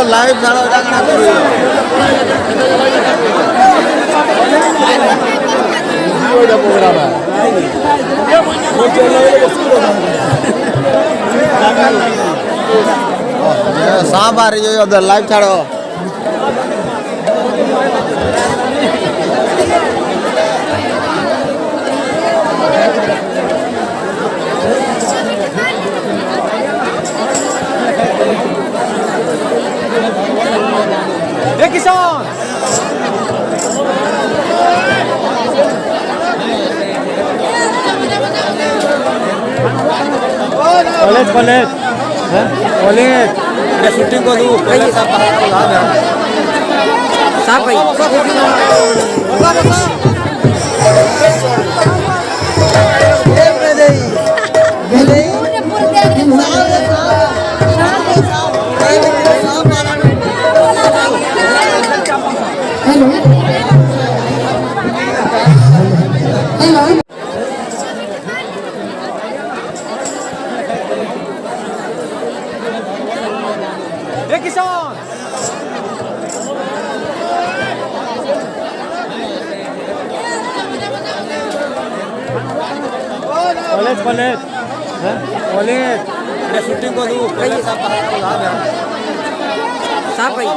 live झाड़ो जागना programme है सांप आ रही है उधर लाइव छाड़ो किसान कॉलेज कॉलेज कॉलेज मैं शूटिंग को दूँ पहले सब साफ भाई किसान कॉलेज कॉलेज कॉलेज मैं शूटिंग को दूँ पहले सब साफ भाई